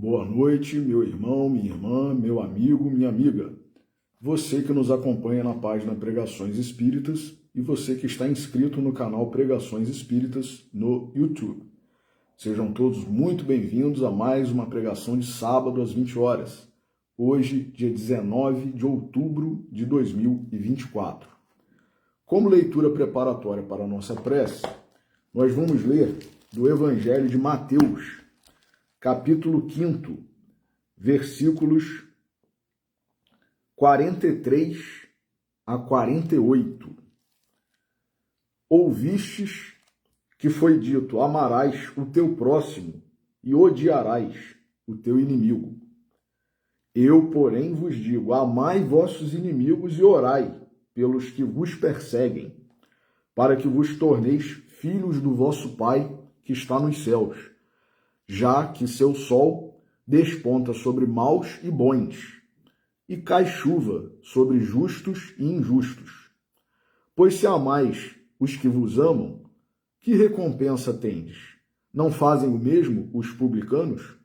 Boa noite, meu irmão, minha irmã, meu amigo, minha amiga. Você que nos acompanha na página Pregações Espíritas e você que está inscrito no canal Pregações Espíritas no YouTube. Sejam todos muito bem-vindos a mais uma pregação de sábado às 20 horas. Hoje, dia 19 de outubro de 2024. Como leitura preparatória para a nossa prece, nós vamos ler do Evangelho de Mateus, capítulo 5, versículos 43 a 48. Ouvistes que foi dito: amarás o teu próximo e odiarás o teu inimigo. Eu, porém, vos digo: amai vossos inimigos e orai pelos que vos perseguem, para que vos torneis filhos do vosso Pai que está nos céus, já que seu sol desponta sobre maus e bons, e cai chuva sobre justos e injustos. Pois se amais os que vos amam, que recompensa tendes? Não fazem o mesmo os publicanos?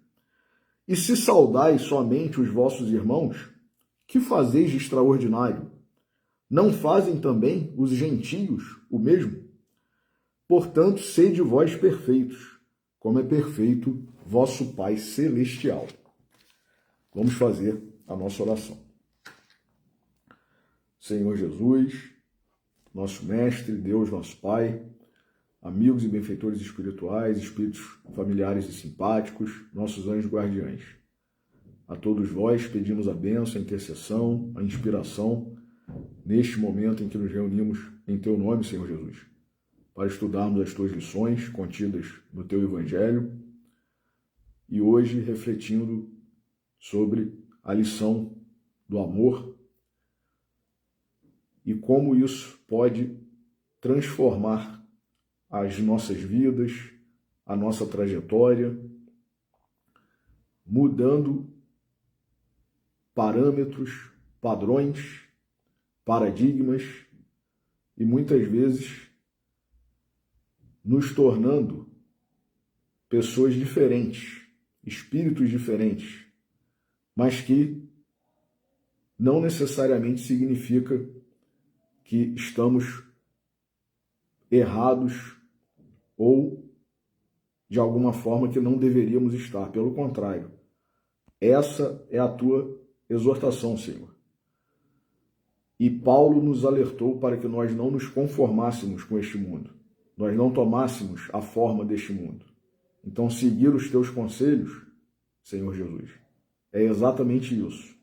E se saudais somente os vossos irmãos, que fazeis de extraordinário? Não fazem também os gentios o mesmo? Portanto, sede vós perfeitos, como é perfeito vosso Pai Celestial. Vamos fazer a nossa oração. Senhor Jesus, nosso Mestre, Deus, nosso Pai, amigos e benfeitores espirituais, espíritos familiares e simpáticos, nossos anjos guardiães. A todos vós pedimos a bênção, a intercessão, a inspiração, neste momento em que nos reunimos em Teu nome, Senhor Jesus, para estudarmos as Tuas lições contidas no Teu Evangelho e hoje refletindo sobre a lição do amor e como isso pode transformar as nossas vidas, a nossa trajetória, mudando parâmetros, padrões, paradigmas e muitas vezes nos tornando pessoas diferentes, espíritos diferentes, mas que não necessariamente significa que estamos errados ou de alguma forma que não deveríamos estar. Pelo contrário, essa é a tua exortação, Senhor. E Paulo nos alertou para que nós não nos conformássemos com este mundo, nós não tomássemos a forma deste mundo. Então, seguir os teus conselhos, Senhor Jesus, é exatamente isso.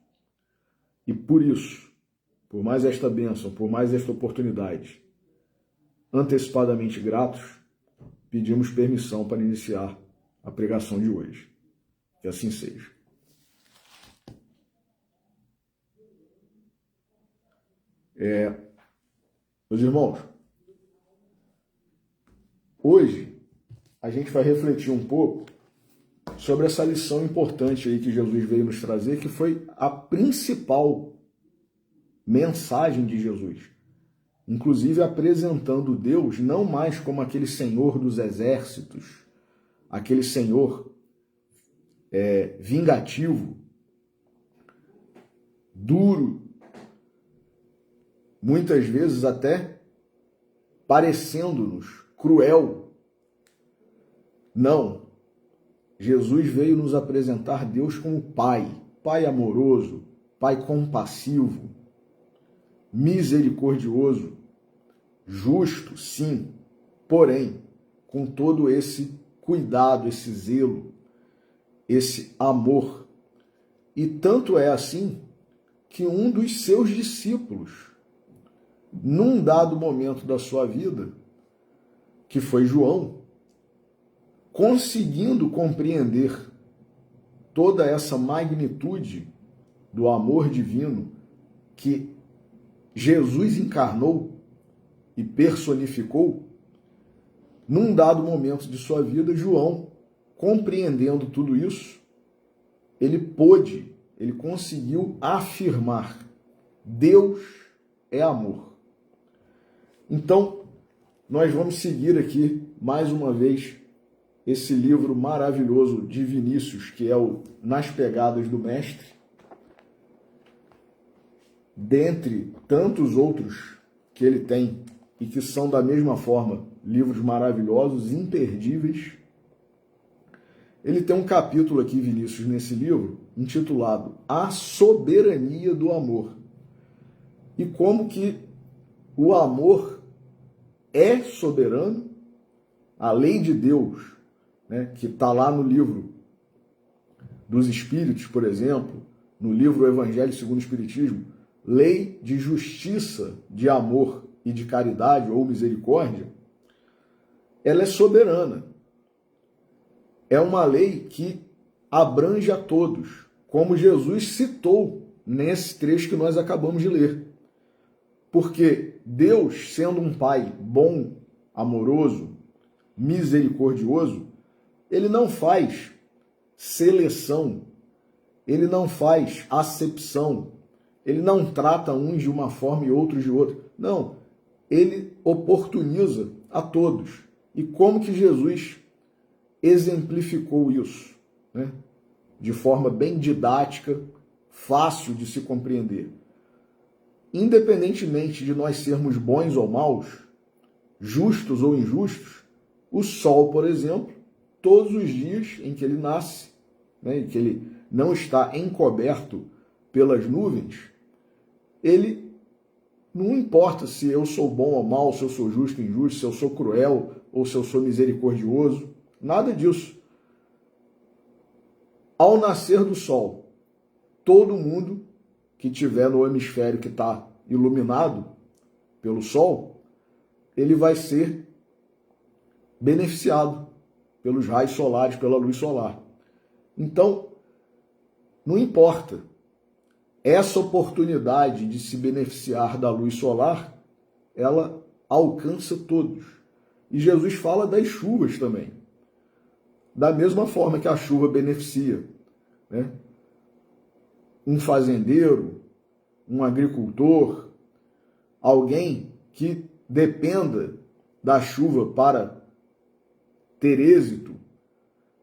E por isso, por mais esta bênção, por mais esta oportunidade, antecipadamente gratos, pedimos permissão para iniciar a pregação de hoje. Que assim seja. Meus irmãos, hoje a gente vai refletir um pouco sobre essa lição importante aí que Jesus veio nos trazer, que foi a principal mensagem de Jesus. Inclusive apresentando Deus não mais como aquele Senhor dos exércitos, aquele Senhor vingativo, duro, muitas vezes até parecendo-nos cruel. Não. Jesus veio nos apresentar Deus como Pai, Pai amoroso, Pai compassivo, misericordioso, justo, sim, porém, com todo esse cuidado, esse zelo, esse amor. E tanto é assim que um dos seus discípulos, num dado momento da sua vida, que foi João, conseguindo compreender toda essa magnitude do amor divino que Jesus encarnou e personificou, num dado momento de sua vida, João, compreendendo tudo isso, ele conseguiu afirmar: Deus é amor. Então, nós vamos seguir aqui, mais uma vez, esse livro maravilhoso de Vinícius, que é o Nas Pegadas do Mestre, dentre tantos outros que ele tem e que são da mesma forma livros maravilhosos, imperdíveis. Ele tem um capítulo aqui, Vinícius, nesse livro, intitulado A Soberania do Amor. E como que o amor é soberano, a lei de Deus, né, que está lá no livro dos Espíritos, por exemplo, no livro Evangelho segundo o Espiritismo, lei de justiça, de amor e de caridade ou misericórdia, ela é soberana. É uma lei que abrange a todos, como Jesus citou nesse trecho que nós acabamos de ler. Porque Deus, sendo um Pai bom, amoroso, misericordioso, ele não faz seleção, ele não faz acepção, ele não trata uns de uma forma e outros de outra. Não, ele oportuniza a todos. E como que Jesus exemplificou isso, né? De forma bem didática, fácil de se compreender. Independentemente de nós sermos bons ou maus, justos ou injustos, o sol, por exemplo, todos os dias em que ele nasce, né, em que ele não está encoberto pelas nuvens, ele não importa se eu sou bom ou mal, se eu sou justo ou injusto, se eu sou cruel ou se eu sou misericordioso, nada disso. Ao nascer do sol, todo mundo que estiver no hemisfério que está iluminado pelo sol, ele vai ser beneficiado pelos raios solares, pela luz solar. Então, não importa. Essa oportunidade de se beneficiar da luz solar, ela alcança todos. E Jesus fala das chuvas também. Da mesma forma que a chuva beneficia, né, um fazendeiro, um agricultor, alguém que dependa da chuva para ter êxito,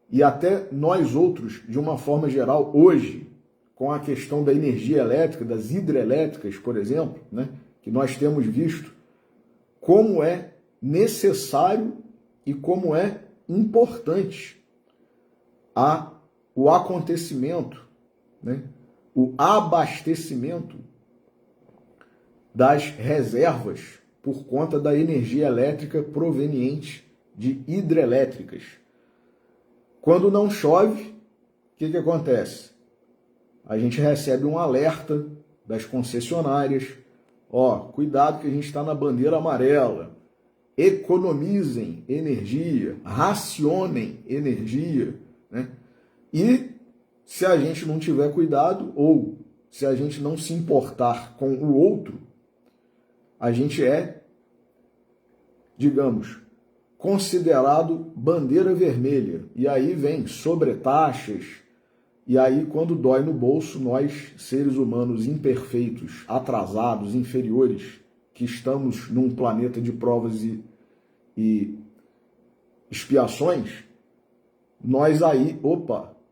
e até nós outros, de uma forma geral, hoje, com a questão da energia elétrica, das hidrelétricas, por exemplo, né, que nós temos visto como é necessário e como é importante o acontecimento, né, o abastecimento das reservas por conta da energia elétrica proveniente de hidrelétricas. Quando não chove, o que acontece? A gente recebe um alerta das concessionárias, cuidado que a gente está na bandeira amarela, economizem energia, racionem energia, né? E se a gente não tiver cuidado, ou se a gente não se importar com o outro, a gente é, digamos, considerado bandeira vermelha. E aí vem sobretaxas, e aí quando dói no bolso, nós, seres humanos imperfeitos, atrasados, inferiores, que estamos num planeta de provas e expiações, nós aí,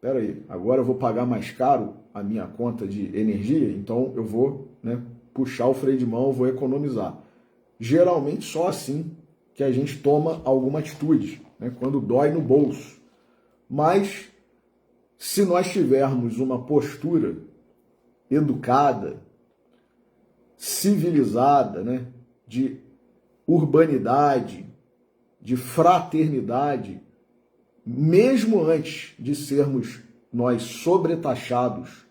peraí, agora eu vou pagar mais caro a minha conta de energia, então eu vou, né, puxar o freio de mão, eu vou economizar. Geralmente só assim que a gente toma alguma atitude, né, quando dói no bolso. Mas se nós tivermos uma postura educada, civilizada, né, de urbanidade, de fraternidade, mesmo antes de sermos nós sobretaxados,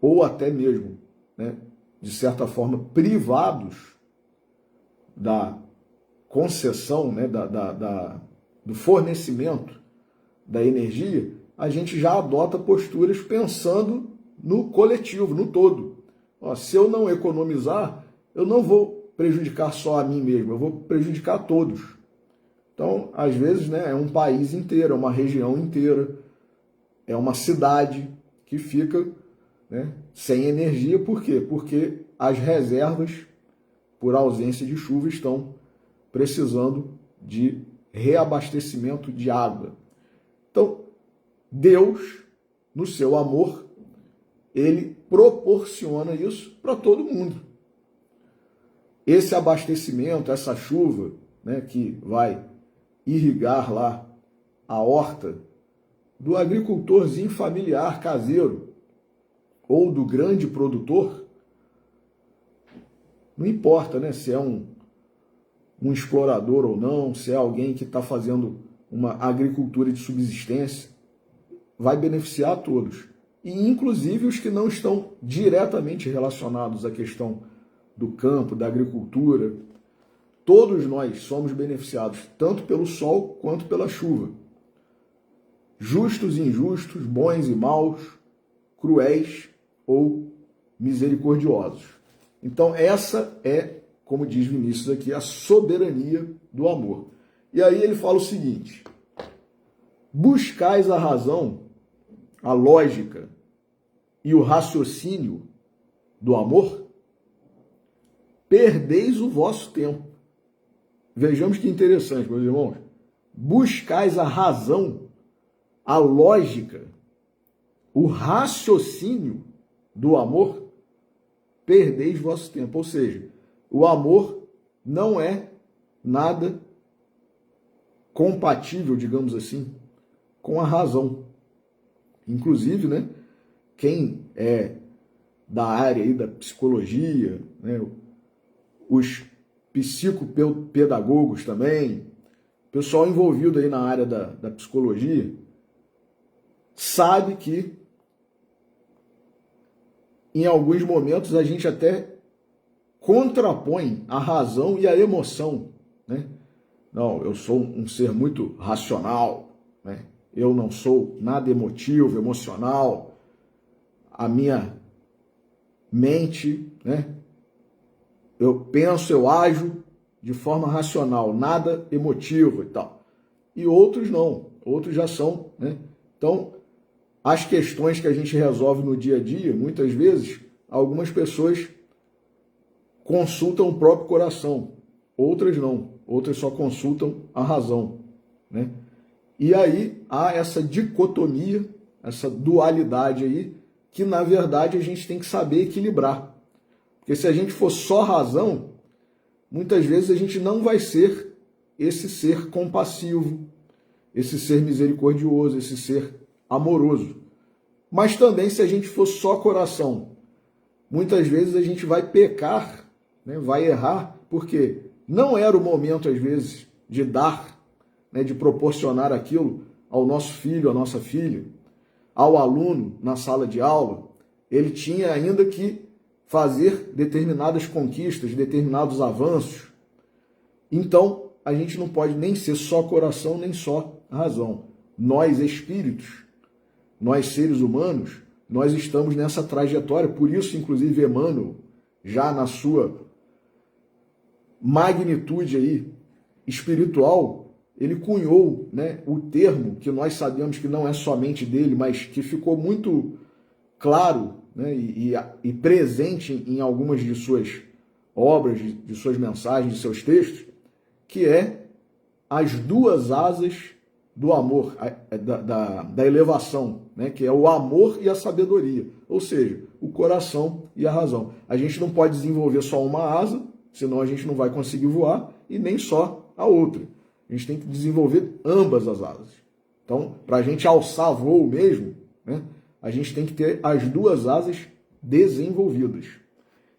ou até mesmo, né, de certa forma, privados da concessão, né, do fornecimento da energia, a gente já adota posturas pensando no coletivo, no todo. Se eu não economizar, eu não vou prejudicar só a mim mesmo, eu vou prejudicar a todos. Então, às vezes, né, é um país inteiro, é uma região inteira, é uma cidade que fica, né, sem energia. Por quê? Porque as reservas, por ausência de chuva, estão precisando de reabastecimento de água. Então, Deus, no seu amor, ele proporciona isso para todo mundo. Esse abastecimento, essa chuva, né, que vai irrigar lá a horta do agricultorzinho familiar caseiro ou do grande produtor, não importa, né, se é um explorador ou não, se é alguém que está fazendo uma agricultura de subsistência, vai beneficiar a todos. E inclusive os que não estão diretamente relacionados à questão do campo, da agricultura. Todos nós somos beneficiados, tanto pelo sol quanto pela chuva. Justos e injustos, bons e maus, cruéis ou misericordiosos. Então essa é, como diz Vinícius aqui, a soberania do amor. E aí ele fala o seguinte: buscais a razão, a lógica e o raciocínio do amor, perdeis o vosso tempo. Vejamos que interessante, meus irmãos. Buscais a razão, a lógica, o raciocínio do amor, perdeis vosso tempo. Ou seja, o amor não é nada compatível, digamos assim, com a razão. Inclusive, né, quem é da área aí da psicologia, né, os psicopedagogos também, pessoal envolvido aí na área da psicologia, sabe que em alguns momentos a gente até contrapõe a razão e a emoção, né? Não, eu sou um ser muito racional, né? Eu não sou nada emotivo, emocional. A minha mente, né? Eu penso, eu ajo de forma racional, nada emotivo e tal. E outros não, outros já são, né? Então, as questões que a gente resolve no dia a dia, muitas vezes, algumas pessoas consultam o próprio coração, outras não, outras só consultam a razão, né? E aí há essa dicotomia, essa dualidade aí, que na verdade a gente tem que saber equilibrar. Porque se a gente for só razão, muitas vezes a gente não vai ser esse ser compassivo, esse ser misericordioso, esse ser amoroso. Mas também se a gente for só coração, muitas vezes a gente vai pecar, né, vai errar, porque não era o momento, às vezes, de dar, né, de proporcionar aquilo ao nosso filho, à nossa filha, ao aluno na sala de aula. Ele tinha ainda que fazer determinadas conquistas, determinados avanços. Então, a gente não pode nem ser só coração, nem só razão. Nós, espíritos, nós, seres humanos, nós estamos nessa trajetória. Por isso, inclusive, Emmanuel, já na sua magnitude aí espiritual, ele cunhou, né, o termo que nós sabemos que não é somente dele, mas que ficou muito claro, né, e presente em algumas de suas obras, de suas mensagens, de seus textos, que é as duas asas do amor, da elevação, né, que é o amor e a sabedoria, ou seja, o coração e a razão. A gente não pode desenvolver só uma asa, senão a gente não vai conseguir voar, e nem só a outra. A gente tem que desenvolver ambas as asas. Então, para a gente alçar voo mesmo, né, a gente tem que ter as duas asas desenvolvidas.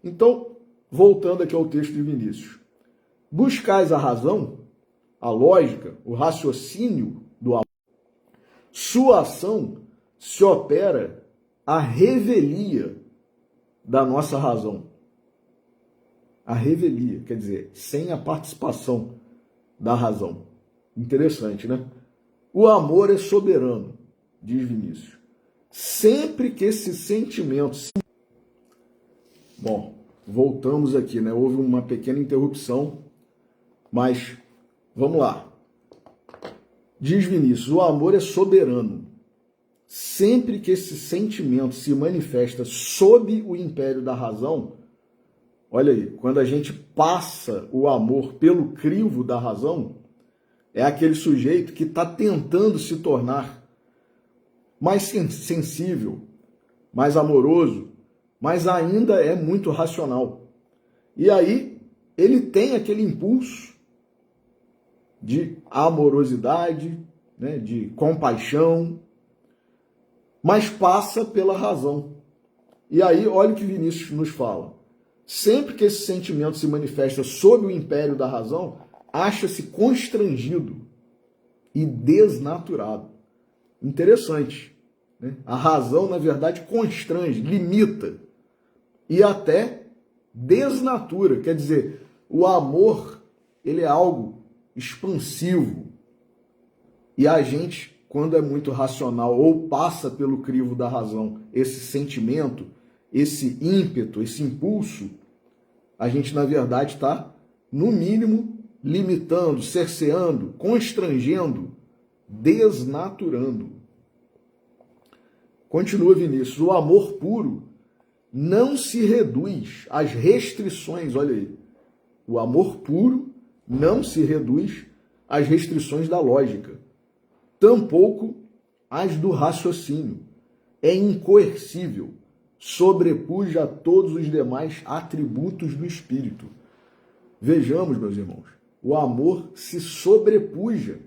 Então, voltando aqui ao texto de Vinícius. Buscais a razão, a lógica, o raciocínio do amor. Sua ação se opera à revelia da nossa razão. A revelia, quer dizer, sem a participação da razão. Interessante, né? O amor é soberano, diz Vinícius. Sempre que esse sentimento... Bom, voltamos aqui, né? Houve uma pequena interrupção, mas vamos lá. Diz Vinícius, o amor é soberano. Sempre que esse sentimento se manifesta sob o império da razão, olha aí, quando a gente passa o amor pelo crivo da razão, é aquele sujeito que está tentando se tornar mais sensível, mais amoroso, mas ainda é muito racional. E aí ele tem aquele impulso de amorosidade, né, de compaixão, mas passa pela razão. E aí, olha o que Vinícius nos fala. Sempre que esse sentimento se manifesta sob o império da razão, acha-se constrangido e desnaturado. Interessante, né? A razão, na verdade, constrange, limita e até desnatura. Quer dizer, o amor, ele é algo expansivo. E a gente, quando é muito racional ou passa pelo crivo da razão, esse sentimento, esse ímpeto, esse impulso, a gente, na verdade, está, no mínimo, limitando, cerceando, constrangendo, desnaturando. Continua Vinícius, o amor puro não se reduz às restrições, olha aí, o amor puro não se reduz às restrições da lógica, tampouco às do raciocínio, é incoercível, sobrepuja a todos os demais atributos do espírito. Vejamos, meus irmãos, o amor se sobrepuja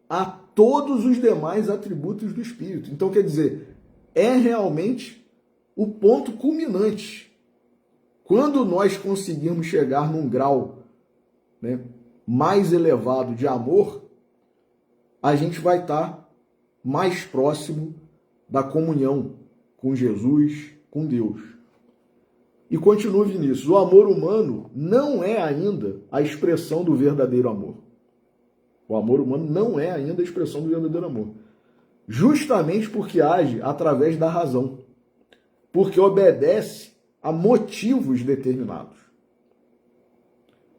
a todos os demais atributos do espírito. Então, quer dizer, é realmente o ponto culminante. Quando nós conseguirmos chegar num grau, né, mais elevado de amor, a gente vai estar mais próximo da comunhão com Jesus, com Deus. E continua Vinícius, o amor humano não é ainda a expressão do verdadeiro amor. O amor humano não é ainda a expressão do verdadeiro amor. Justamente porque age através da razão. Porque obedece a motivos determinados.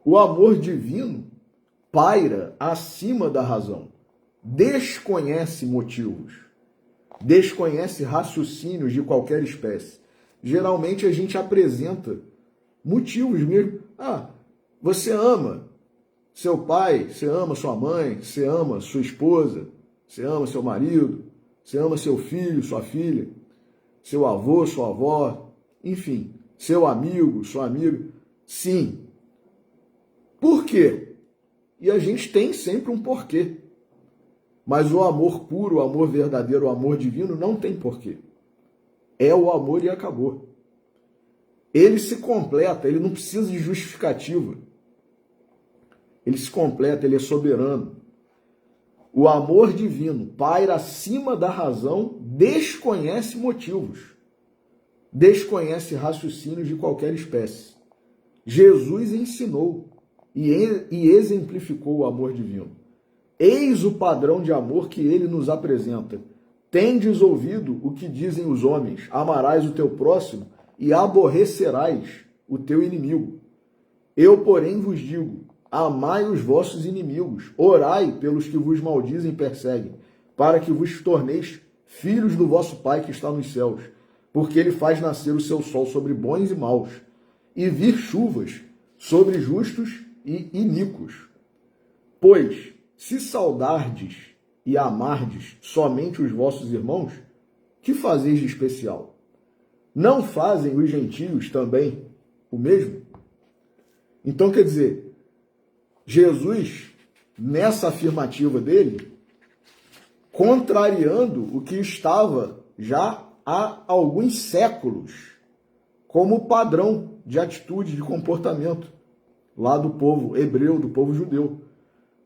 O amor divino paira acima da razão. Desconhece motivos. Desconhece raciocínios de qualquer espécie. Geralmente a gente apresenta motivos mesmo. Ah, você ama seu pai, você ama sua mãe, você ama sua esposa, você ama seu marido, você ama seu filho, sua filha, seu avô, sua avó, enfim, seu amigo, sua amiga. Sim. Por quê? E a gente tem sempre um porquê. Mas o amor puro, o amor verdadeiro, o amor divino não tem porquê. É o amor e acabou. Ele se completa, ele não precisa de justificativa. Ele se completa, ele é soberano. O amor divino paira acima da razão, desconhece motivos, desconhece raciocínios de qualquer espécie. Jesus ensinou e exemplificou o amor divino. Eis o padrão de amor que ele nos apresenta. Tendes ouvido o que dizem os homens, amarás o teu próximo e aborrecerás o teu inimigo. Eu, porém, vos digo, amai os vossos inimigos, orai pelos que vos maldizem e perseguem, para que vos torneis filhos do vosso Pai que está nos céus, porque ele faz nascer o seu sol sobre bons e maus, e vir chuvas sobre justos e iníquos. Pois, se saudardes e amardes somente os vossos irmãos, que fazeis de especial? Não fazem os gentios também o mesmo? Então, quer dizer, Jesus, nessa afirmativa dele, contrariando o que estava já há alguns séculos como padrão de atitude, de comportamento lá do povo hebreu, do povo judeu.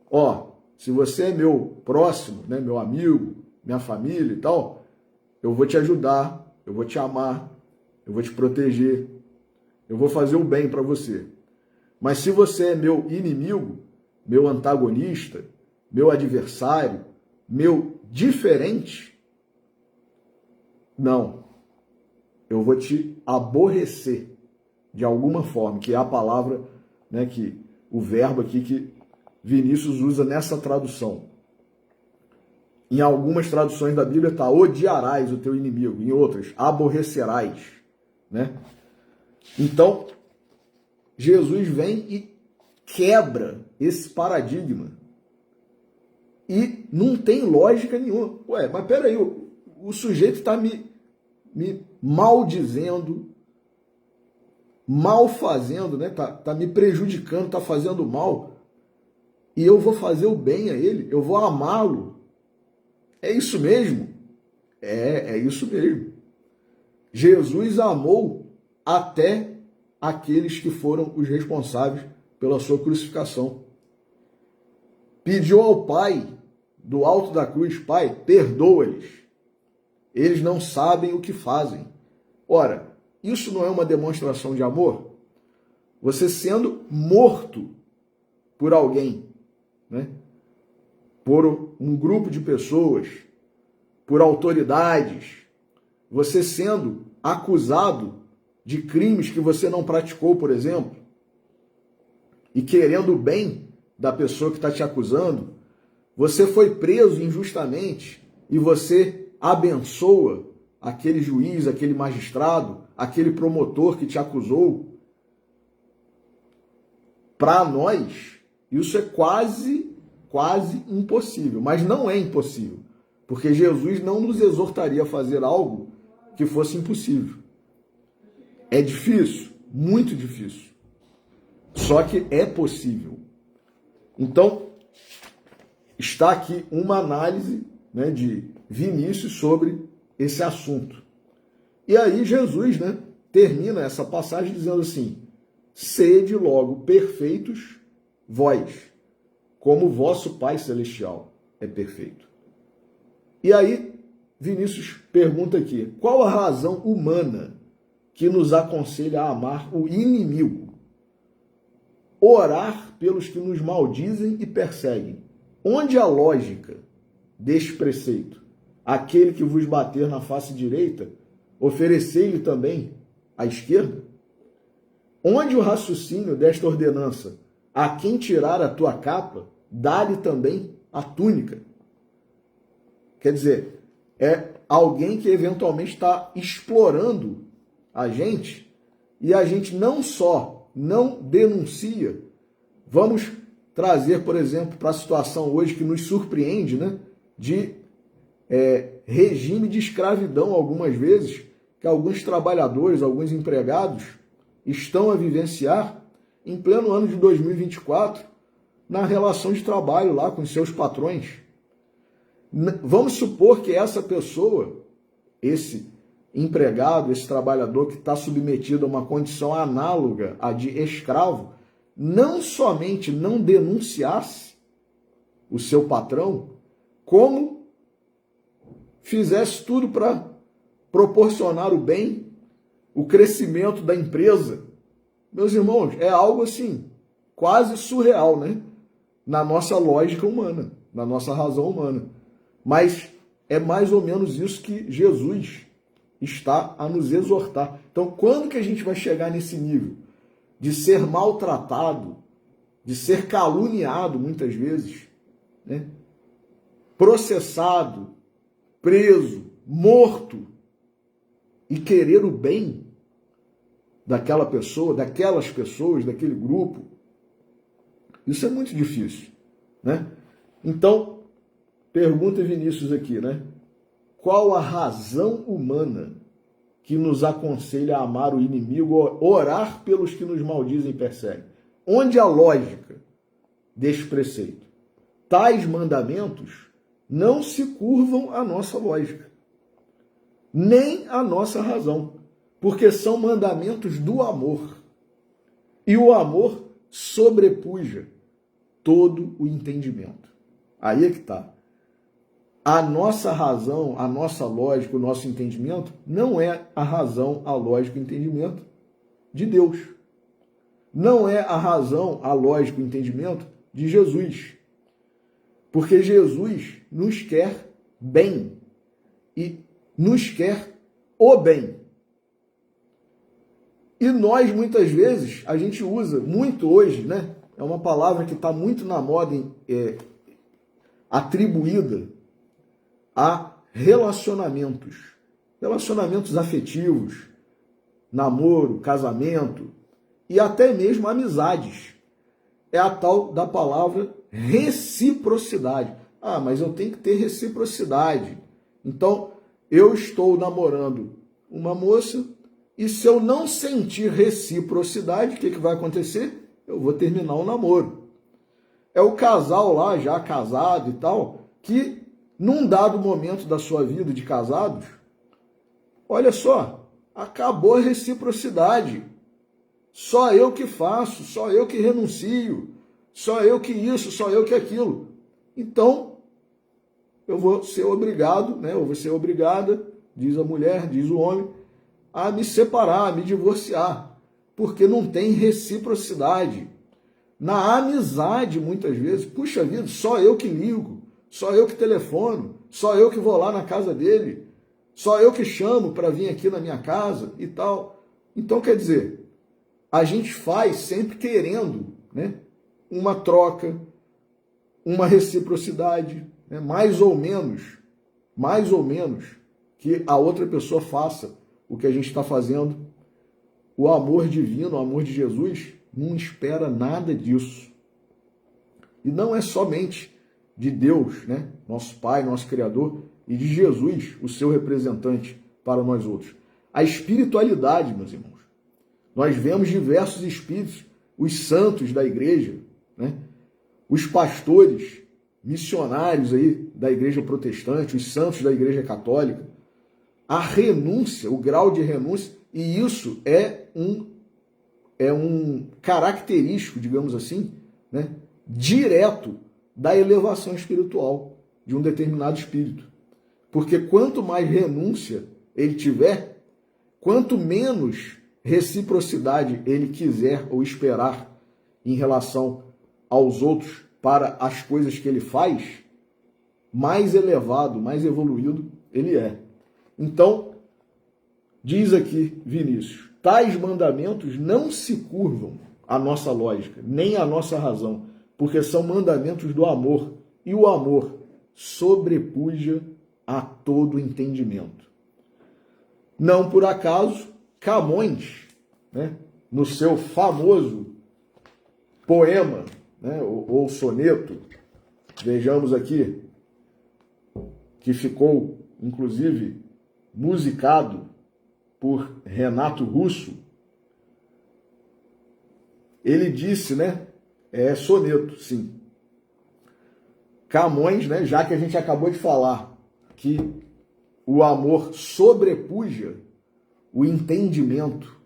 Ó, se você é meu próximo, né, meu amigo, minha família e tal, eu vou te ajudar, eu vou te amar, eu vou te proteger, eu vou fazer o bem para você. Mas se você é meu inimigo, meu antagonista, meu adversário, meu diferente, não. Eu vou te aborrecer de alguma forma, que é a palavra, né, que o verbo aqui que Vinícius usa nessa tradução. Em algumas traduções da Bíblia está odiarás o teu inimigo, em outras, aborrecerás, né? Então, Jesus vem e quebra esse paradigma E não tem lógica nenhuma. Ué, mas peraí, o sujeito está me maldizendo, mal fazendo, né? Tá me prejudicando, tá fazendo mal. E eu vou fazer o bem a ele, eu vou amá-lo. É isso mesmo? É isso mesmo. Jesus amou até aqueles que foram os responsáveis pela sua crucificação. Pediu ao Pai, do alto da cruz, Pai, perdoa-lhes. Eles não sabem o que fazem. Ora, isso não é uma demonstração de amor? Você sendo morto por alguém, né? Por um grupo de pessoas, por autoridades, você sendo acusado de crimes que você não praticou, por exemplo, e querendo o bem da pessoa que está te acusando, você foi preso injustamente e você abençoa aquele juiz, aquele magistrado, aquele promotor que te acusou. Para nós, isso é quase impossível, mas não é impossível, porque Jesus não nos exortaria a fazer algo que fosse impossível. É difícil, muito difícil, só que é possível. Então, está aqui uma análise, né, de Vinícius sobre esse assunto. E aí Jesus, né, termina essa passagem dizendo assim: sede logo perfeitos vós, como vosso Pai Celestial é perfeito. E aí, Vinícius pergunta aqui, qual a razão humana que nos aconselha a amar o inimigo? Orar pelos que nos maldizem e perseguem. Onde a lógica deste preceito? Aquele que vos bater na face direita, oferecei-lhe também a esquerda? Onde o raciocínio desta ordenança? A quem tirar a tua capa, dá-lhe também a túnica. Quer dizer, é alguém que eventualmente está explorando a gente e a gente não só não denuncia. Vamos trazer, por exemplo, para a situação hoje que nos surpreende, né, de regime de escravidão algumas vezes, que alguns trabalhadores, alguns empregados estão a vivenciar em pleno ano de 2024 na relação de trabalho lá com seus patrões. Vamos supor que essa pessoa, esse empregado, esse trabalhador que está submetido a uma condição análoga à de escravo, não somente não denunciasse o seu patrão, como fizesse tudo para proporcionar o bem, o crescimento da empresa. Meus irmãos, é algo assim, quase surreal, né? Na nossa lógica humana, na nossa razão humana. Mas é mais ou menos isso que Jesus está a nos exortar. Então, quando que a gente vai chegar nesse nível de ser maltratado, de ser caluniado muitas vezes, né? Processado, preso, morto, e querer o bem daquela pessoa, daquelas pessoas, daquele grupo? Isso é muito difícil, né? Então, pergunta Vinícius aqui, né? Qual a razão humana que nos aconselha a amar o inimigo, orar pelos que nos maldizem e perseguem? Onde a lógica deste preceito? Tais mandamentos não se curvam à nossa lógica, nem à nossa razão, porque são mandamentos do amor. E o amor sobrepuja todo o entendimento. Aí é que está. A nossa razão, a nossa lógica, o nosso entendimento não é a razão, a lógica e o entendimento de Deus. Não é a razão, a lógica e o entendimento de Jesus. Porque Jesus nos quer bem e nos quer o bem. E nós, muitas vezes, a gente usa muito hoje, né? É uma palavra que está muito na moda, atribuída a relacionamentos. Relacionamentos afetivos, namoro, casamento e até mesmo amizades. É a tal da palavra reciprocidade. Ah, mas eu tenho que ter reciprocidade. Então, eu estou namorando uma moça e se eu não sentir reciprocidade, o que vai acontecer? Eu vou terminar o namoro. É o casal lá, já casado e tal, que num dado momento da sua vida de casados, olha só, acabou a reciprocidade. Só eu que faço, só eu que renuncio, só eu que isso, só eu que aquilo. Então, eu vou ser obrigado, né? Eu vou ser obrigada, diz a mulher, diz o homem, a me separar, a me divorciar, porque não tem reciprocidade. Na amizade, muitas vezes, puxa vida, só eu que ligo, só eu que telefono, só eu que vou lá na casa dele, só eu que chamo para vir aqui na minha casa e tal. Então, quer dizer, a gente faz sempre querendo, né, uma troca, uma reciprocidade, né, mais ou menos, que a outra pessoa faça o que a gente está fazendo. O amor divino, o amor de Jesus, não espera nada disso. E não é somente de Deus, né, nosso Pai, nosso Criador, e de Jesus, o seu representante para nós outros. A espiritualidade, meus irmãos. Nós vemos diversos espíritos, os santos da igreja, né, os pastores, missionários aí da igreja protestante, os santos da igreja católica, a renúncia, o grau de renúncia, e isso é um característico, digamos assim, né, direto da elevação espiritual de um determinado espírito. Porque quanto mais renúncia ele tiver, quanto menos reciprocidade ele quiser ou esperar em relação aos outros para as coisas que ele faz, mais elevado, mais evoluído ele é. Então, diz aqui Vinícius, tais mandamentos não se curvam à nossa lógica, nem à nossa razão, porque são mandamentos do amor, e o amor sobrepuja a todo entendimento. Não por acaso, Camões, né, no seu famoso poema, né, ou soneto, vejamos aqui, que ficou, inclusive, musicado por Renato Russo, ele disse, né, é soneto, sim. Camões, né, já que a gente acabou de falar que o amor sobrepuja o entendimento,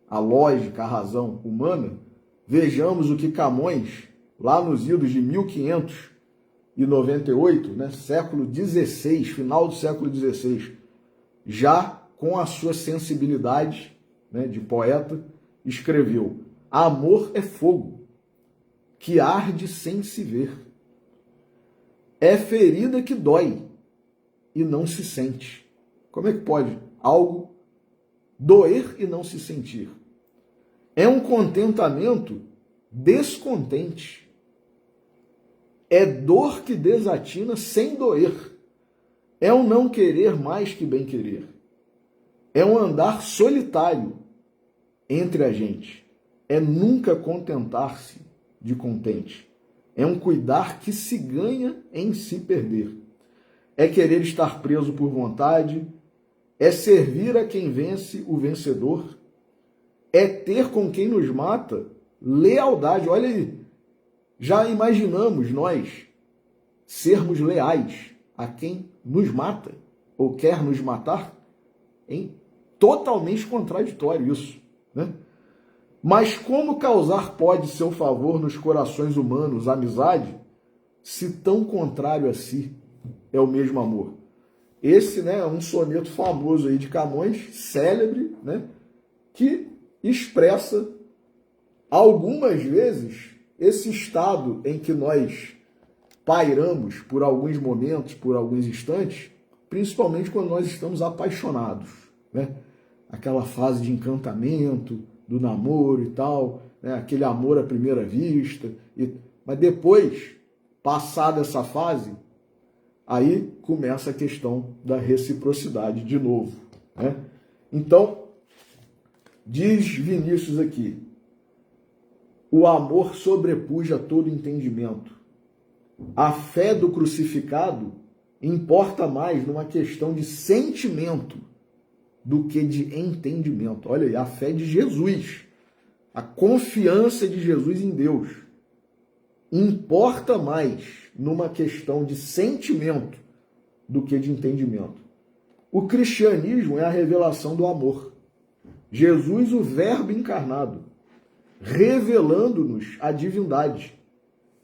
a lógica, a razão humana, vejamos o que Camões, lá nos idos de 1598, né, século XVI, final do século XVI, já com a sua sensibilidade, né, de poeta, escreveu: amor é fogo, que arde sem se ver. É ferida que dói e não se sente. Como é que pode algo doer e não se sentir? É um contentamento descontente. É dor que desatina sem doer. É um não querer mais que bem querer. É um andar solitário entre a gente. É nunca contentar-se de contente. É um cuidar que se ganha em se perder. É querer estar preso por vontade. É servir a quem vence o vencedor. É ter com quem nos mata lealdade. Olha aí, já imaginamos nós sermos leais a quem nos mata ou quer nos matar? Hein? Totalmente contraditório isso, né? Mas como causar pode seu favor nos corações humanos amizade, se tão contrário a si é o mesmo amor? Esse, né, é um soneto famoso aí de Camões, célebre, né, que expressa algumas vezes esse estado em que nós pairamos por alguns momentos, por alguns instantes, principalmente quando nós estamos apaixonados, né? Aquela fase de encantamento, do namoro e tal, né? Aquele amor à primeira vista. Mas depois, passada essa fase, aí começa a questão da reciprocidade de novo, né? Então, diz Vinícius aqui, o amor sobrepuja todo entendimento. a fé do crucificado importa mais numa questão de sentimento do que de entendimento. Olha aí, a fé de Jesus, a confiança de Jesus em Deus, importa mais numa questão de sentimento do que de entendimento. O cristianismo é a revelação do amor. Jesus, o Verbo encarnado, revelando-nos a divindade,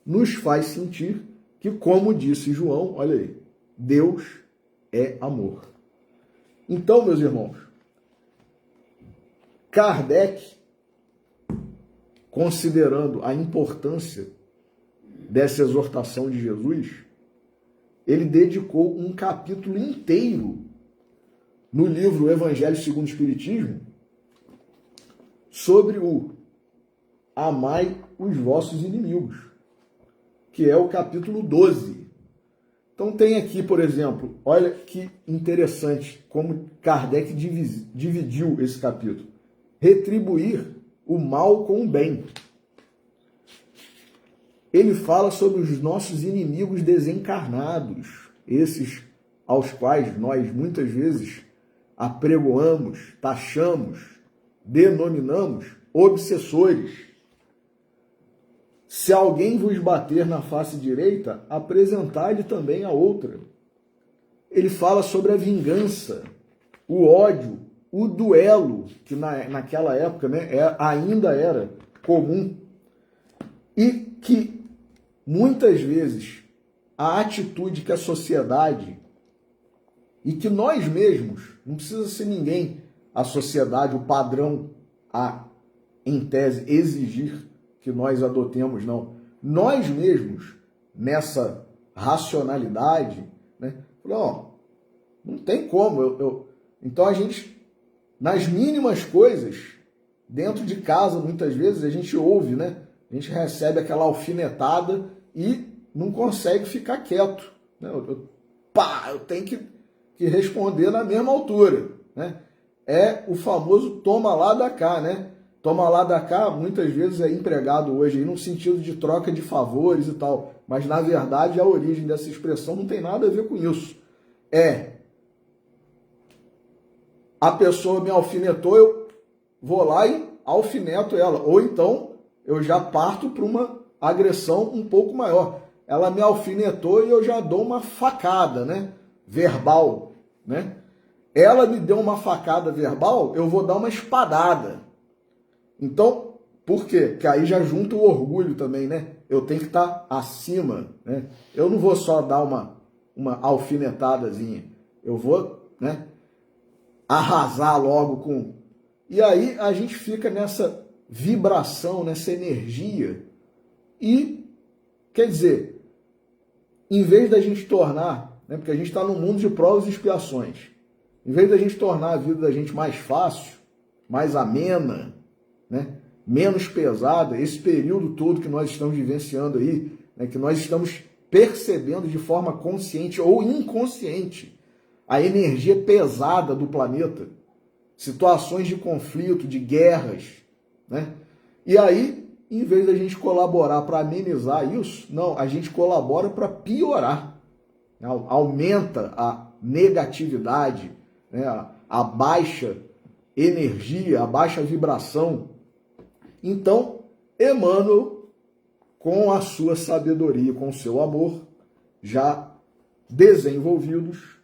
nos faz sentir que, como disse João, olha aí, Deus é amor. Então, meus irmãos, Kardec, considerando a importância dessa exortação de Jesus, ele dedicou um capítulo inteiro no livro Evangelho segundo o Espiritismo sobre o amai os vossos inimigos, que é o capítulo 12. Então tem aqui, por exemplo, olha que interessante como Kardec dividiu esse capítulo. Retribuir o mal com o bem. Ele fala sobre os nossos inimigos desencarnados, esses aos quais nós muitas vezes apregoamos, taxamos, denominamos obsessores. Se alguém vos bater na face direita, apresentai-lhe também a outra. Ele fala sobre a vingança, o ódio, o duelo, que naquela época, né, ainda era comum, e que muitas vezes a atitude que a sociedade e que nós mesmos, não precisa ser ninguém, a sociedade, o padrão a, em tese, exigir que nós adotemos, não. Nós mesmos, nessa racionalidade, né, ó, não tem como. Então a gente, nas mínimas coisas, dentro de casa, muitas vezes, a gente ouve, né? A gente recebe aquela alfinetada e não consegue ficar quieto. Né? Eu tenho que responder na mesma altura. Né? É o famoso toma lá da cá, né? Toma lá da cá, muitas vezes é empregado hoje no sentido de troca de favores e tal. Mas, na verdade, a origem dessa expressão não tem nada a ver com isso. A pessoa me alfinetou, eu vou lá e alfineto ela. Ou então, eu já parto para uma agressão um pouco maior. Ela me alfinetou e eu já dou uma facada, né? Verbal, né? Ela me deu uma facada verbal, eu vou dar uma espadada. Então, por quê? Porque aí já junta o orgulho também, né? Eu tenho que estar acima, né? Eu não vou só dar uma alfinetadazinha. Eu vou, né, arrasar logo com... E aí a gente fica nessa vibração, nessa energia. E, quer dizer, em vez da gente tornar, né, porque a gente está num mundo de provas e expiações, em vez da gente tornar a vida da gente mais fácil, mais amena, né, menos pesada, esse período todo que nós estamos vivenciando aí, né, que nós estamos percebendo de forma consciente ou inconsciente a energia pesada do planeta, situações de conflito, de guerras, né? E aí, em vez da gente colaborar para amenizar isso, não, a gente colabora para piorar. Aumenta a negatividade, né? A baixa energia, a baixa vibração. Então, Emmanuel, com a sua sabedoria, com o seu amor, já desenvolvidos,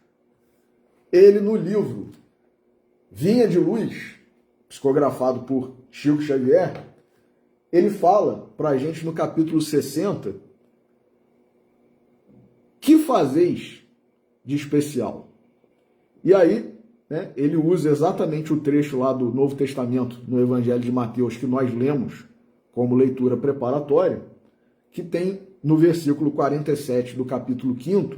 ele no livro Vinha de Luz, psicografado por Chico Xavier, ele fala para a gente no capítulo 60, que fazeis de especial? E aí, né, ele usa exatamente o trecho lá do Novo Testamento, no Evangelho de Mateus, que nós lemos como leitura preparatória, que tem no versículo 47 do capítulo 5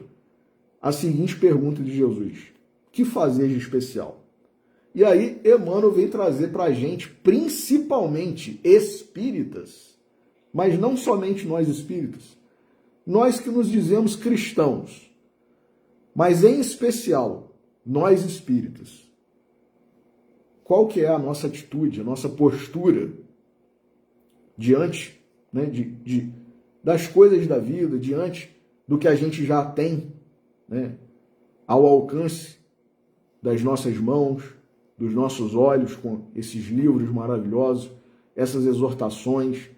a seguinte pergunta de Jesus: que fazeis de especial? E aí, Emmanuel vem trazer para a gente, principalmente espíritas, mas não somente nós espíritas, nós que nos dizemos cristãos, mas em especial, nós espíritas. Qual que é a nossa atitude, a nossa postura diante, né, das coisas da vida, diante do que a gente já tem, né, ao alcance das nossas mãos, dos nossos olhos, com esses livros maravilhosos, essas exortações,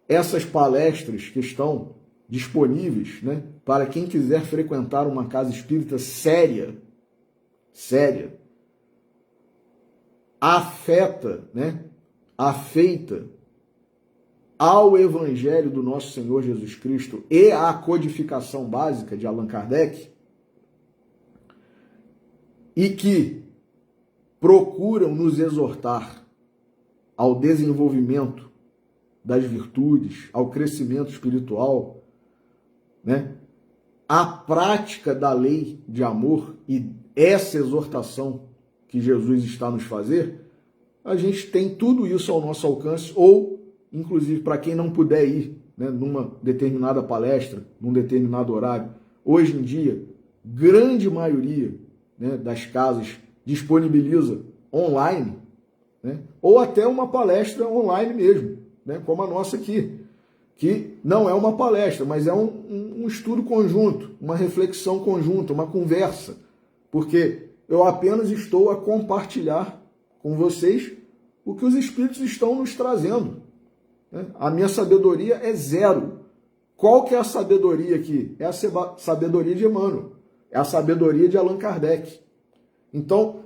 essas palestras que estão disponíveis, né, para quem quiser frequentar uma casa espírita séria, afeta, né, afeita ao Evangelho do nosso Senhor Jesus Cristo e à codificação básica de Allan Kardec, e que procuram nos exortar ao desenvolvimento das virtudes, ao crescimento espiritual, né? A prática da lei de amor e essa exortação que Jesus está nos fazer, a gente tem tudo isso ao nosso alcance, ou, inclusive, para quem não puder ir, né, numa determinada palestra, num determinado horário, hoje em dia, grande maioria, né, das casas disponibiliza online, né, ou até uma palestra online mesmo, né, como a nossa aqui, que não é uma palestra, mas é um estudo conjunto, uma reflexão conjunta, uma conversa, porque eu apenas estou a compartilhar com vocês o que os Espíritos estão nos trazendo. Né? A minha sabedoria é zero. Qual que é a sabedoria aqui? É a sabedoria de Emmanuel, é a sabedoria de Allan Kardec. Então,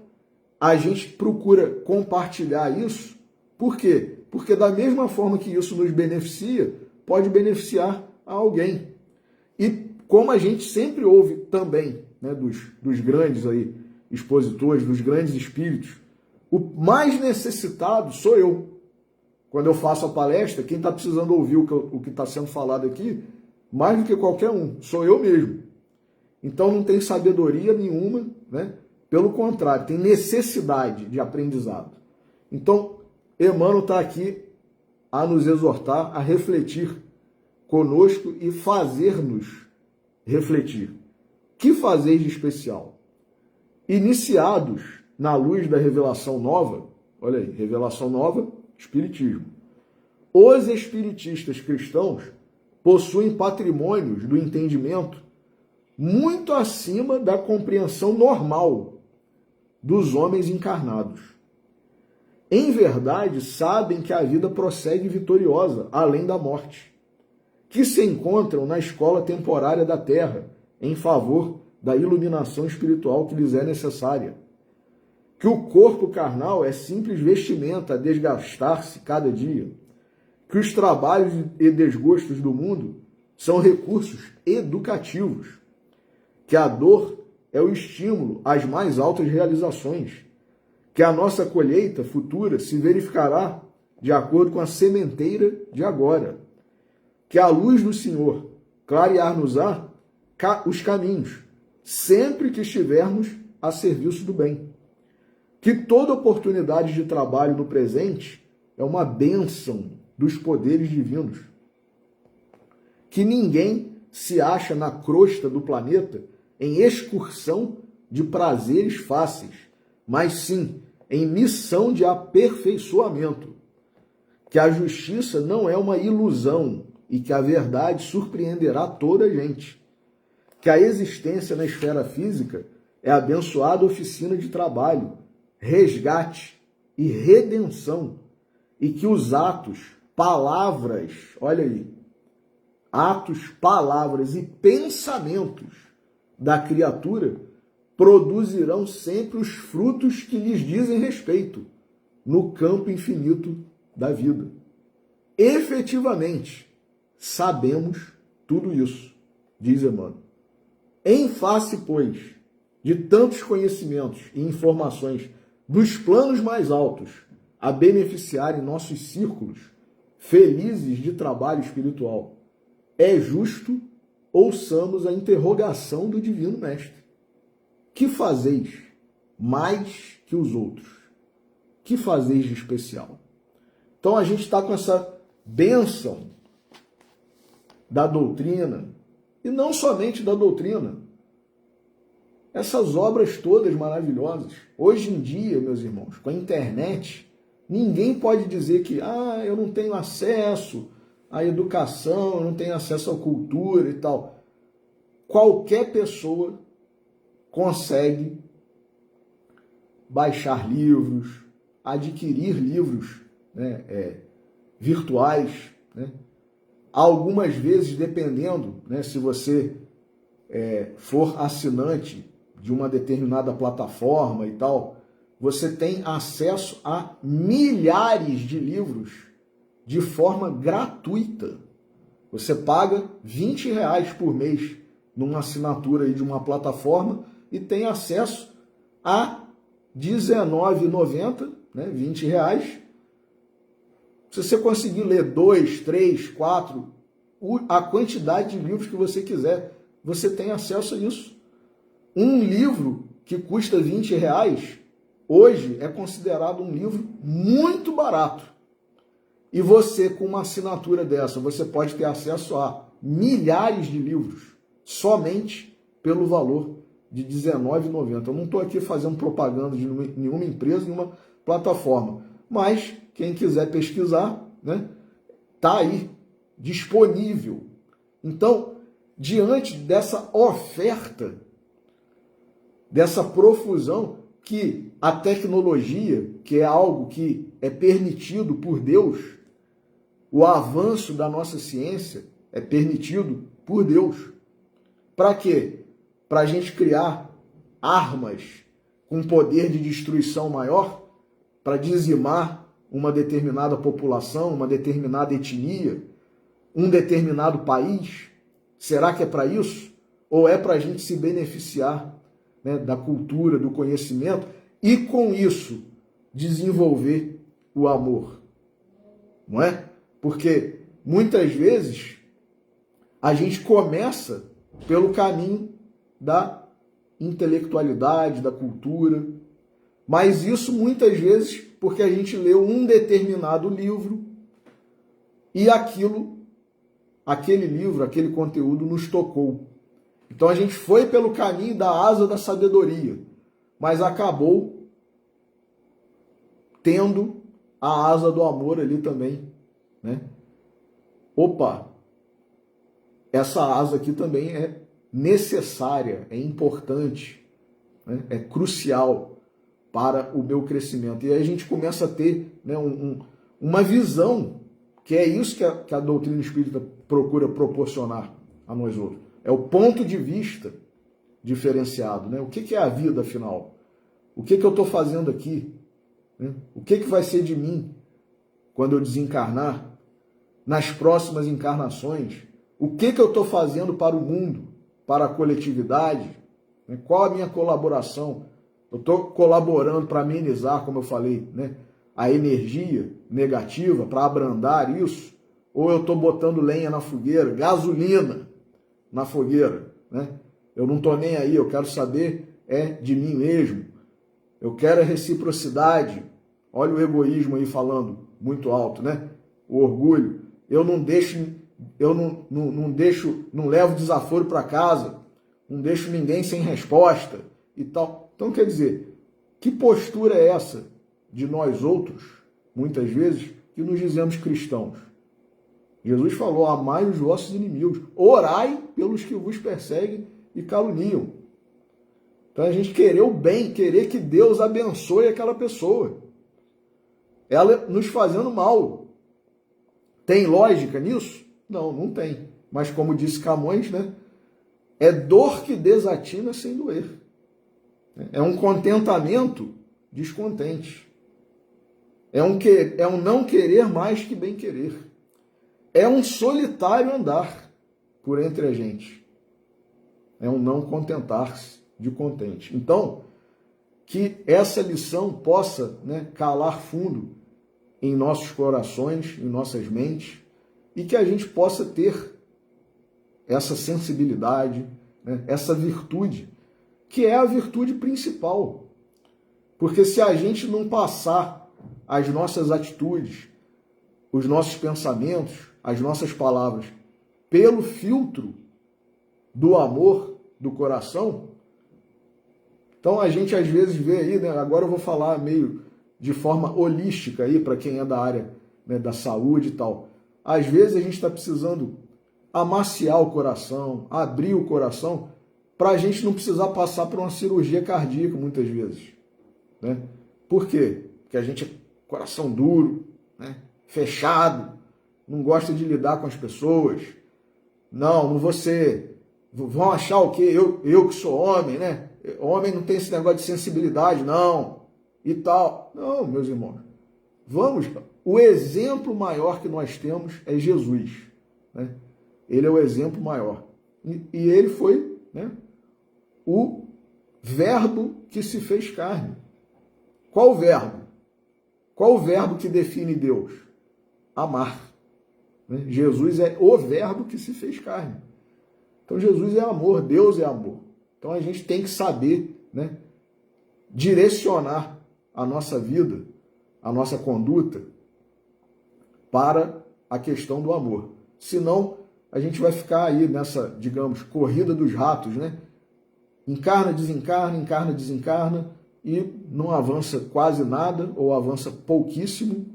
a gente procura compartilhar isso, por quê? Porque da mesma forma que isso nos beneficia, pode beneficiar a alguém. E como a gente sempre ouve também, né, dos grandes aí, expositores, dos grandes espíritos, o mais necessitado sou eu. Quando eu faço a palestra, quem está precisando ouvir o que está sendo falado aqui, mais do que qualquer um, sou eu mesmo. Então não tem sabedoria nenhuma, né? Pelo contrário, tem necessidade de aprendizado. Então, Emmanuel está aqui a nos exortar, a refletir conosco e fazer-nos refletir. Que fazeis de especial? Iniciados na luz da revelação nova, olha aí, revelação nova, Espiritismo. Os espiritistas cristãos possuem patrimônios do entendimento muito acima da compreensão normal dos homens encarnados. Em verdade, sabem que a vida prossegue vitoriosa, além da morte, que se encontram na escola temporária da Terra, em favor da iluminação espiritual que lhes é necessária. Que o corpo carnal é simples vestimenta a desgastar-se cada dia. Que os trabalhos e desgostos do mundo são recursos educativos. Que a dor é o estímulo às mais altas realizações. Que a nossa colheita futura se verificará de acordo com a sementeira de agora. Que a luz do Senhor clarear-nos-á os caminhos, sempre que estivermos a serviço do bem. Que toda oportunidade de trabalho no presente é uma bênção dos poderes divinos. Que ninguém se acha na crosta do planeta em excursão de prazeres fáceis, mas sim em missão de aperfeiçoamento. Que a justiça não é uma ilusão e que a verdade surpreenderá toda a gente. Que a existência na esfera física é abençoada oficina de trabalho, resgate e redenção, e que os atos, palavras, olha aí, atos, palavras e pensamentos da criatura produzirão sempre os frutos que lhes dizem respeito no campo infinito da vida. Efetivamente, sabemos tudo isso, diz Emmanuel. Em face, pois, de tantos conhecimentos e informações dos planos mais altos a beneficiarem nossos círculos felizes de trabalho espiritual, é justo ouçamos a interrogação do Divino Mestre. Que fazeis mais que os outros? Que fazeis de especial? Então a gente está com essa bênção da doutrina, e não somente da doutrina, essas obras todas maravilhosas. Hoje em dia, meus irmãos, com a internet, ninguém pode dizer que eu não tenho acesso à educação, eu não tenho acesso à cultura e tal. qualquer pessoa consegue baixar livros, adquirir livros, né, virtuais, né? Algumas vezes, dependendo, né, se você for assinante de uma determinada plataforma e tal, você tem acesso a milhares de livros de forma gratuita. Você paga R$ 20 por mês numa assinatura aí de uma plataforma e tem acesso a R$19,90, né, R$20. Se você conseguir ler 2, 3, 4, a quantidade de livros que você quiser, você tem acesso a isso. Um livro que custa R$20, hoje é considerado um livro muito barato. E você, com uma assinatura dessa, você pode ter acesso a milhares de livros, somente pelo valor de R$19,90. Eu não estou aqui fazendo propaganda de nenhuma empresa, nenhuma plataforma, mas quem quiser pesquisar, né, tá aí, disponível. Então, diante dessa oferta, dessa profusão, que a tecnologia, que é algo que é permitido por Deus, o avanço da nossa ciência é permitido por Deus. Para quê? Para a gente criar armas com poder de destruição maior, para dizimar uma determinada população, uma determinada etnia, um determinado país? Será que é para isso? Ou é para a gente se beneficiar, né, da cultura, do conhecimento e, com isso, desenvolver o amor? Não é? Porque, muitas vezes, a gente começa pelo caminho da intelectualidade, da cultura, mas isso muitas vezes porque a gente leu um determinado livro e aquele livro, aquele conteúdo nos tocou. Então a gente foi pelo caminho da asa da sabedoria, mas acabou tendo a asa do amor ali também, né? Opa, essa asa aqui também é necessária, é importante, né? É crucial para o meu crescimento. E aí a gente começa a ter, né, uma visão, que é isso que a doutrina espírita procura proporcionar a nós outros. É o ponto de vista diferenciado, né? O que é a vida, afinal? O que eu estou fazendo aqui? Né? O que vai ser de mim quando eu desencarnar? Nas próximas encarnações? O que eu estou fazendo para o mundo, para a coletividade? Né? Qual a minha colaboração? Eu estou colaborando para amenizar, como eu falei, né, a energia negativa, para abrandar isso? Ou eu estou botando lenha na fogueira, gasolina na fogueira, né? Eu não estou nem aí, eu quero saber de mim mesmo. Eu quero a reciprocidade. Olha o egoísmo aí falando muito alto, né? O orgulho. Eu não levo desaforo para casa, não deixo ninguém sem resposta e tal. Então, quer dizer, que postura é essa de nós outros, muitas vezes, que nos dizemos cristãos? Jesus falou: amai os vossos inimigos, orai pelos que vos perseguem e caluniam. Então, a gente querer o bem, querer que Deus abençoe aquela pessoa, ela nos fazendo mal. Tem lógica nisso? Não, não tem. Mas, como disse Camões, né, é dor que desatina sem doer. É um contentamento descontente. É um não querer mais que bem querer. É um solitário andar por entre a gente. É um não contentar-se de contente. Então, que essa lição possa, né, calar fundo em nossos corações, em nossas mentes, e que a gente possa ter essa sensibilidade, né, essa virtude, que é a virtude principal. Porque se a gente não passar as nossas atitudes, os nossos pensamentos, as nossas palavras, pelo filtro do amor do coração, então a gente às vezes vê aí, né, agora eu vou falar meio de forma holística aí, para quem é da área, né, da saúde e tal. Às vezes a gente está precisando amaciar o coração, abrir o coração, para a gente não precisar passar por uma cirurgia cardíaca muitas vezes, né? Por quê? Porque a gente é coração duro, né? Fechado, não gosta de lidar com as pessoas. Não vou ser... Vão achar o quê? Eu que sou homem, né? Homem não tem esse negócio de sensibilidade, não. E tal. Não, meus irmãos. Vamos, o exemplo maior que nós temos é Jesus, né? Ele é o exemplo maior. E ele foi, né, o verbo que se fez carne. Qual o verbo? Qual o verbo que define Deus? Amar. Né? Jesus é o verbo que se fez carne. Então Jesus é amor, Deus é amor. Então a gente tem que saber, né, direcionar a nossa vida, a nossa conduta para a questão do amor. Senão, a gente vai ficar aí nessa, digamos, corrida dos ratos, né? Encarna, desencarna e não avança quase nada ou avança pouquíssimo.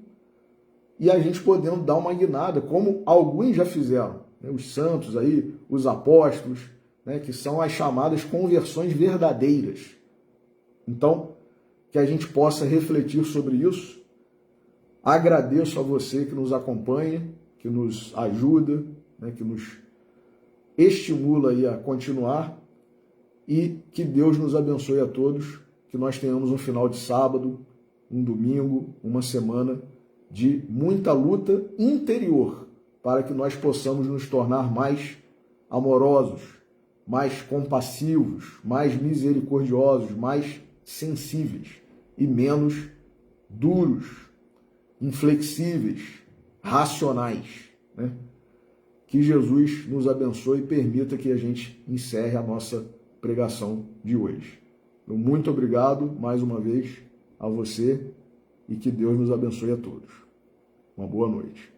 E a gente podendo dar uma guinada, como alguns já fizeram, né? Os santos aí, os apóstolos, né? Que são as chamadas conversões verdadeiras. Então, que a gente possa refletir sobre isso. Agradeço a você que nos acompanha, que nos ajuda, né, que nos estimula aí a continuar, e que Deus nos abençoe a todos, que nós tenhamos um final de sábado, um domingo, uma semana de muita luta interior, para que nós possamos nos tornar mais amorosos, mais compassivos, mais misericordiosos, mais sensíveis e menos duros, inflexíveis, racionais, né? Que Jesus nos abençoe e permita que a gente encerre a nossa pregação de hoje. Muito obrigado mais uma vez a você e que Deus nos abençoe a todos. Uma boa noite.